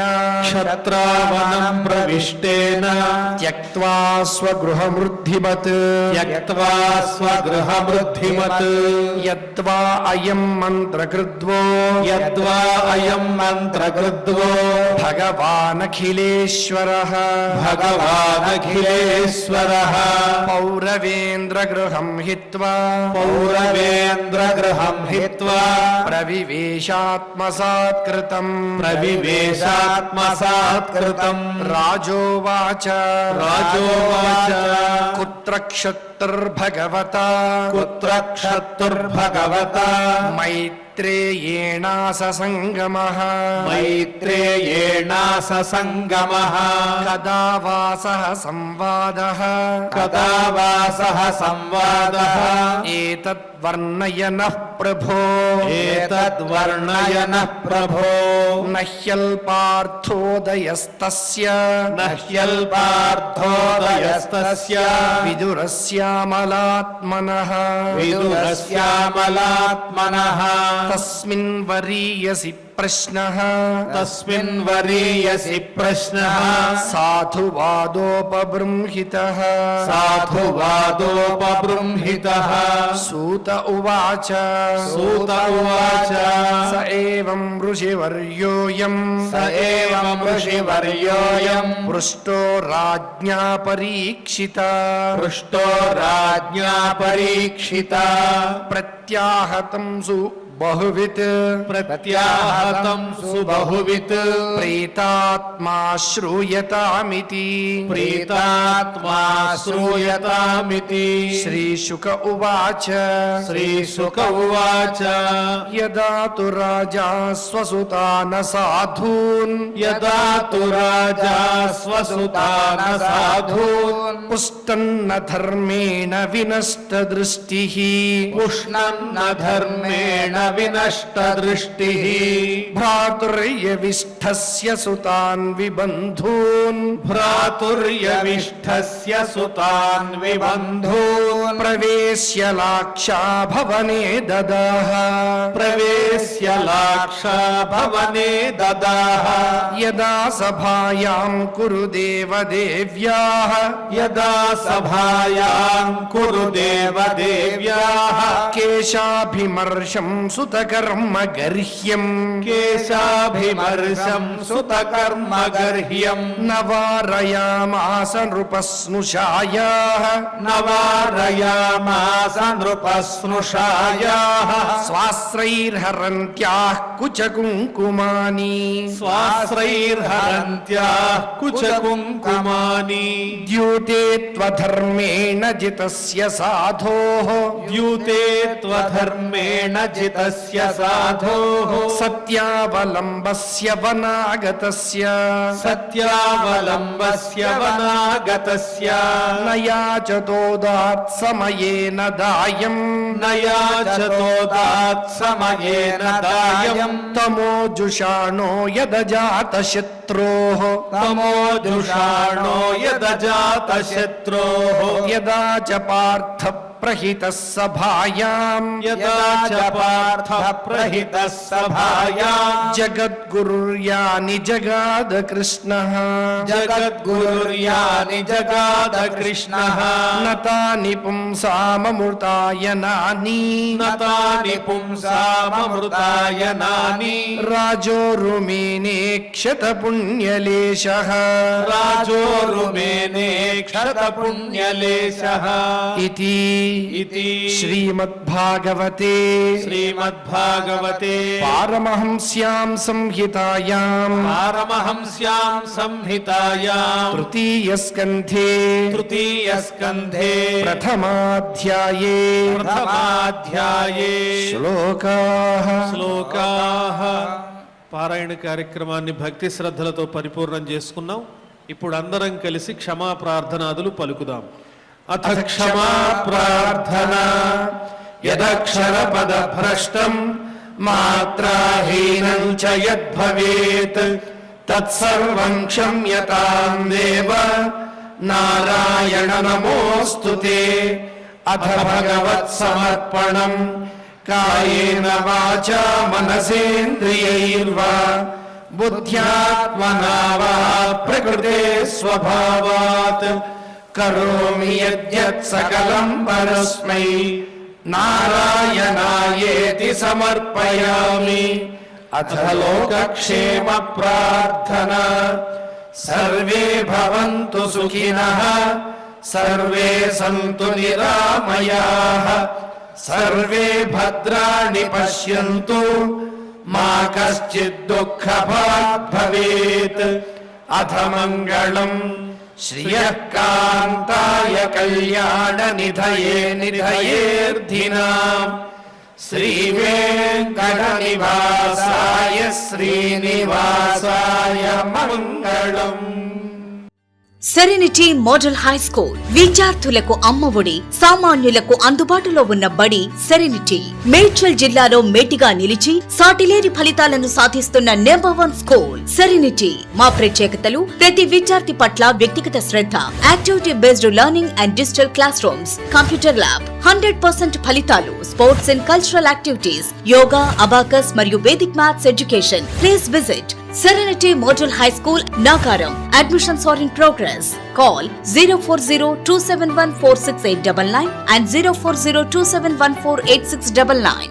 త్యక్త్వా స్వగృహమృద్ధిమత్ యద్వా అయం మంత్రకృద్వో భగవానఖిలేశ్వరః పౌరవేంద్రగృహం హిత్వా ప్రవివేశాత్మసాత్కృతం రాజోవాచ కుత్ర క్షత్ర क्षत्तुर्भगवता कुत्र क्षत्तुर्भगवता मैत्रेयेणाससङ्गमः मैत्रेयेणा ससङ्गमः कदा वा सः संवादः कदा वा सः संवादः एतद्वर्णयनः प्रभो एतद्वर्णयनः प्रभो न ह्यल्पार्थोदयस्तस्य न ह्यल्पार्थोदयस्तस्य विदुरस्यामलात्मनः विदुरस्यामलात्मनः तस्मिन् वरीयसि प्रश्नः तस्मिन् वरीयसि प्रश्नः साधुवादोपबृंहितः साधुवादोपबृंहितः सूत उवाच सूत उवाच स एवं ऋषिवर्योऽयम् स एवं ऋषिवर्योऽयम् पृष्टो राज्ञा परीक्षिता पृष्टो राज्ञा परीक्षिता प्रत्याहतं बहुवित् प्रत्याहतं सुबहुवित् प्रीतात्मा श्रूयतामिति प्रीतात्मा श्रूयतामिति श्रीशुक उवाच श्रीशुक उवाच यदा तु राजा स्वसुतान साधून् यदा तु राजा स्वसुतान साधून् पुष्टन्न धर्मेण विनष्टदृष्टिः पुष्णन्न धर्मेण विनष्टदृष्टिः भ्रातुर्यविष्ठस्य सुतान् विबन्धून् भ्रातुर्यविष्ठस्य सुतान् विबन्धून् प्रवेश्य लाक्षा भवने ददाह प्रवेश्य लाक्षा भवने ददाह यदा सभायां कुरु देवदेव्याः यदा सभायां कुरु देवदेव्याः केशाभिमर्शं सुतकर्म गर्ह्यम् केशाभिमर्शं सुतकर्म गर्ह्यम् न वारयामास नृपस्नुषायाः न वारयामास नृपस्नुषायाः स्वाश्रैर्हरन्त्याः कुचकुङ्कुमानि स्वाश्रैर्हरन्त्याः कुचकुङ्कुमानि द्यूते त्वधर्मेण जितस्य साधोः द्यूते त्वधर्मेण जितस्य साधोः सत्यावलम्बस्य वनागतस्य सत्यावलम्बस्य वनागतस्य न याचतोदात् समयेन दायम् न याचतोदात् समयेन दायम् तमोजुषाणो यदजातशत्रोः तमोजुषाणो यदजातशत्रोः यदा च पार्थ प्रहितः सभायाम् यदा च पार्थ प्रहितः सभायाम् जगद्गुरुर्यानि जगाद कृष्णः जगद्गुरुर्यानि जगाद कृष्णः न तानि पुंसाममृतायनानि न तानि पुंसाममृतायनानि राजोरुमेने क्षतपुण्यलेशः राजोरुमेने क्षतपुण्यलेशः इति श्रीमद्भागवते श्रीमद्भागवते पारमहंस्यां संहितायाम् तृतीयस्कन्धे प्रथमाध्याये శ్లోకాః పారాయణ కార్యక్రమాన్ని భక్తి శ్రద్ధలతో పరిపూర్ణం చేసుకున్నాం. ఇప్పుడు అందరం కలిసి క్షమా ప్రార్థనాదులు పలుకుదాం. అథ క్షమా ప్రార్థన యదక్షరపద భ్రష్టం మాత్రాహీనం చ యద్భవేత్ తత్సర్వం క్షమ్యతాం దేవ నారాయణ నమోస్తుతే. అథ భగవత్ సమర్పణం కాయేన వాచా మనసేంద్రియైర్వా బుద్ధ్యాత్మనా వా ప్రకృతే స్వభావాత్ కరోమి యద్యత్ సకలం పరస్మై నారాయణాయేతి సమర్పయామి. అథ లోకక్షేమ ప్రార్థన సర్వే భవంతు సుఖినః సర్వే సంతు నిరామయాః సర్వే భద్రాణి పశ్యంతు మా కశ్చిద్ దుఃఖభాగ్ భవేత్. అథ మంగళం శ్రియః కాంతాయ కళ్యాణ నిధయే నిధయేర్థినాం శ్రీవేంకట నివాసాయ శ్రీనివాసాయ మంగళం. సెరెనిటీ మోడల్ హై స్కూల్ విద్యార్థులకు అమ్మఒడి, సామాన్యులకు అందుబాటులో ఉన్న బడి సెరెనిటీ. మేడ్చల్ జిల్లాలో మేటిగా నిలిచి సాటిలేని ఫలితాలను సాధిస్తున్న #1 స్కూల్ సెరెనిటీ. మా ప్రత్యేకతలు ప్రతి విద్యార్థి పట్ల వ్యక్తిగత శ్రద్ధ, activity based learning and digital classrooms, computer lab, 100% ఫలితాలు, sports and cultural activities, yoga, abacus మరియు Vedic maths education. Please visit Serenity Model High School, Nagaram. Admissions are in progress. Call 040-271-46899 and 040-271-48699.